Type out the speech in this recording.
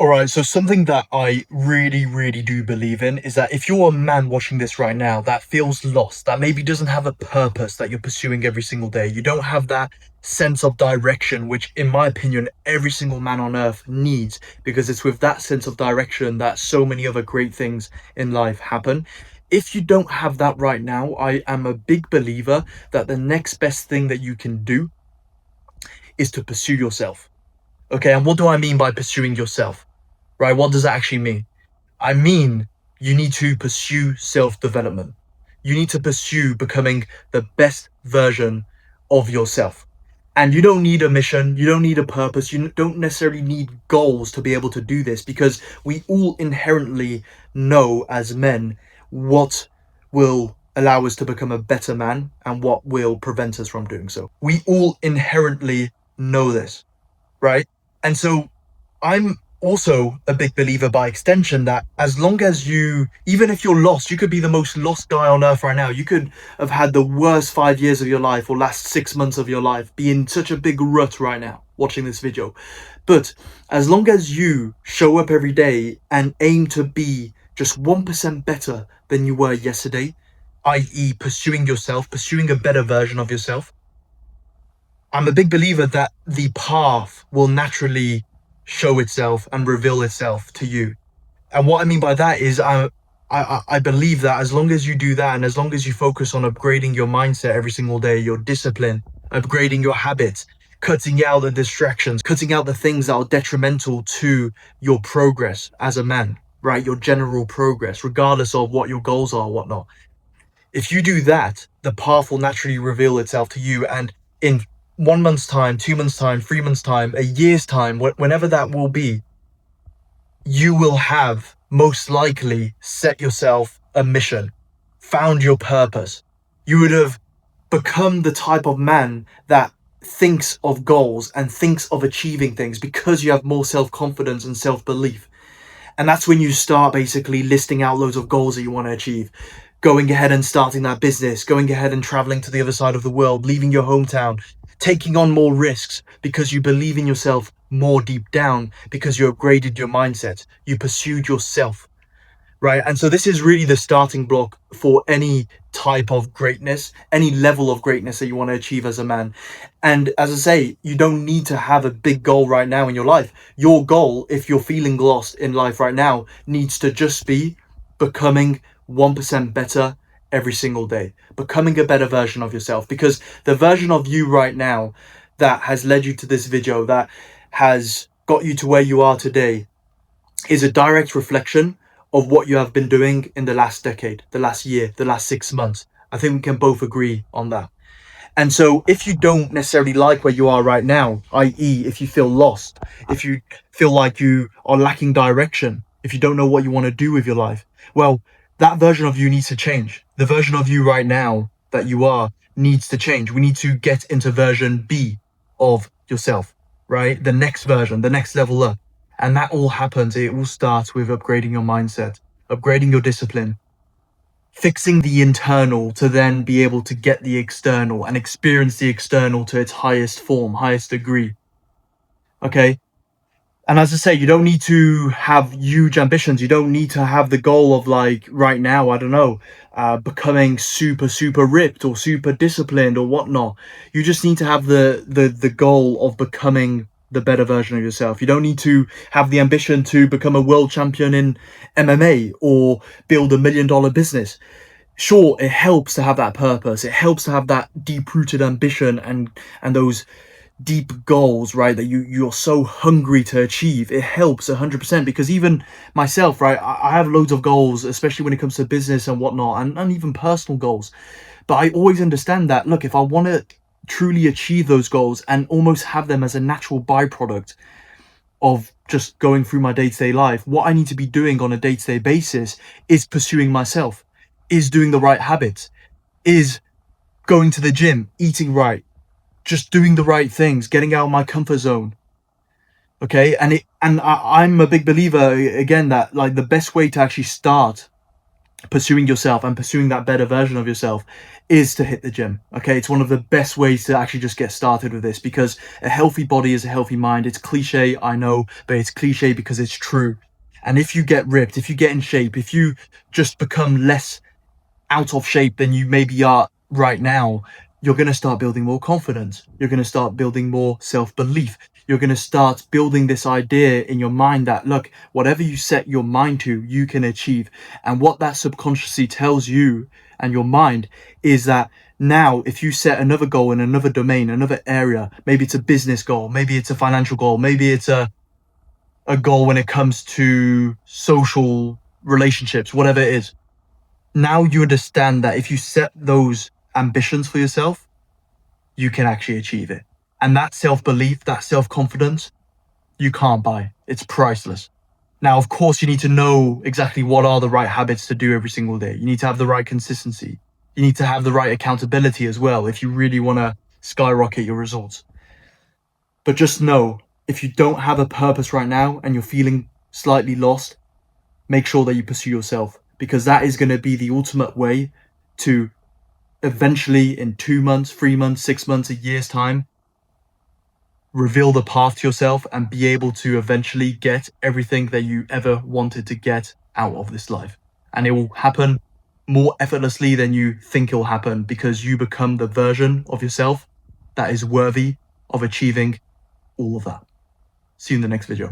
All right, so something that I really, really do believe in is that if you're a man watching this right now that feels lost, that maybe doesn't have a purpose that you're pursuing every single day, you don't have that sense of direction, which, in my opinion, every single man on earth needs, because it's with that sense of direction that so many other great things in life happen. If you don't have that right now, I am a big believer that the next best thing that you can do is to pursue yourself. Okay, and what do I mean by pursuing yourself? Right? What does that actually mean? I mean, you need to pursue self development. You need to pursue becoming the best version of yourself. And you don't need a mission, you don't need a purpose, you don't necessarily need goals to be able to do this because we all inherently know as men what will allow us to become a better man and what will prevent us from doing so. We all inherently know this, right? And so I'm also a big believer by extension that as long as you, even if you're lost, you could be the most lost guy on earth right now. You could have had the worst 5 years of your life or last 6 months of your life, be in such a big rut right now watching this video. But as long as you show up every day and aim to be just 1% better than you were yesterday, i.e., pursuing yourself, pursuing a better version of yourself, I'm a big believer that the path will naturally show itself and reveal itself to you. And what I mean by that is I believe that as long as you do that and as long as you focus on upgrading your mindset every single day, your discipline, upgrading your habits, cutting out the distractions, cutting out the things that are detrimental to your progress as a man, right? Your general progress, regardless of what your goals are or whatnot. If you do that, the path will naturally reveal itself to you. And in 1 month's time, 2 months' time, 3 months' time, a year's time, whenever that will be, you will have most likely set yourself a mission, found your purpose. You would have become the type of man that thinks of goals and thinks of achieving things because you have more self confidence and self belief. And that's when you start basically listing out loads of goals that you want to achieve. Going ahead and starting that business, going ahead and traveling to the other side of the world, leaving your hometown, taking on more risks because you believe in yourself more deep down, because you upgraded your mindset, you pursued yourself, right? And so this is really the starting block for any type of greatness, any level of greatness that you want to achieve as a man. And as I say, you don't need to have a big goal right now in your life. Your goal, if you're feeling lost in life right now, needs to just be becoming 1% better every single day, becoming a better version of yourself. Because the version of you right now that has led you to this video, that has got you to where you are today, is a direct reflection of what you have been doing in the last decade, the last year, the last 6 months. I think we can both agree on that. And so if you don't necessarily like where you are right now, i.e., if you feel lost, if you feel like you are lacking direction, if you don't know what you want to do with your life, well, that version of you needs to change. The version of you right now that you are needs to change. We need to get into version B of yourself, right? The next version, the next level up. And that all happens, it all starts with upgrading your mindset, upgrading your discipline, fixing the internal to then be able to get the external and experience the external to its highest form, highest degree. Okay. And as I say, you don't need to have huge ambitions. You don't need to have the goal of, like, right now, I don't know, becoming super, super ripped or super disciplined or whatnot. You just need to have the goal of becoming the better version of yourself. You don't need to have the ambition to become a world champion in MMA or build $1 million business. Sure, it helps to have that purpose. It helps to have that deep-rooted ambition and those deep goals, right, that you're so hungry to achieve. It helps 100%, because even myself, right, I have loads of goals, especially when it comes to business and whatnot, and even personal goals. But I always understand that, look, if I want to truly achieve those goals and almost have them as a natural byproduct of just going through my day-to-day life, what I need to be doing on a day-to-day basis is pursuing myself, is doing the right habits, is going to the gym, eating right, just doing the right things, getting out of my comfort zone. Okay. I'm a big believer, again, that, like, the best way to actually start pursuing yourself and pursuing that better version of yourself is to hit the gym. Okay, it's one of the best ways to actually just get started with this, because a healthy body is a healthy mind. It's cliche, I know, but it's cliche because it's true. And if you get ripped, if you get in shape, if you just become less out of shape than you maybe are right now, you're going to start building more confidence. You're going to start building more self-belief. You're going to start building this idea in your mind that, look, whatever you set your mind to, you can achieve. And what that subconsciously tells you and your mind is that now, if you set another goal in another domain, another area, maybe it's a business goal, maybe it's a financial goal, maybe it's a goal when it comes to social relationships, whatever it is, now you understand that if you set those ambitions for yourself, you can actually achieve it. And that self-belief, that self-confidence, you can't buy. It's priceless. Now, of course, you need to know exactly what are the right habits to do every single day. You need to have the right consistency. You need to have the right accountability as well if you really want to skyrocket your results. But just know, if you don't have a purpose right now and you're feeling slightly lost, make sure that you pursue yourself, because that is going to be the ultimate way to eventually, in 2 months, 3 months, 6 months, a year's time, reveal the path to yourself and be able to eventually get everything that you ever wanted to get out of this life. And it will happen more effortlessly than you think it will happen, because you become the version of yourself that is worthy of achieving all of that. See you in the next video.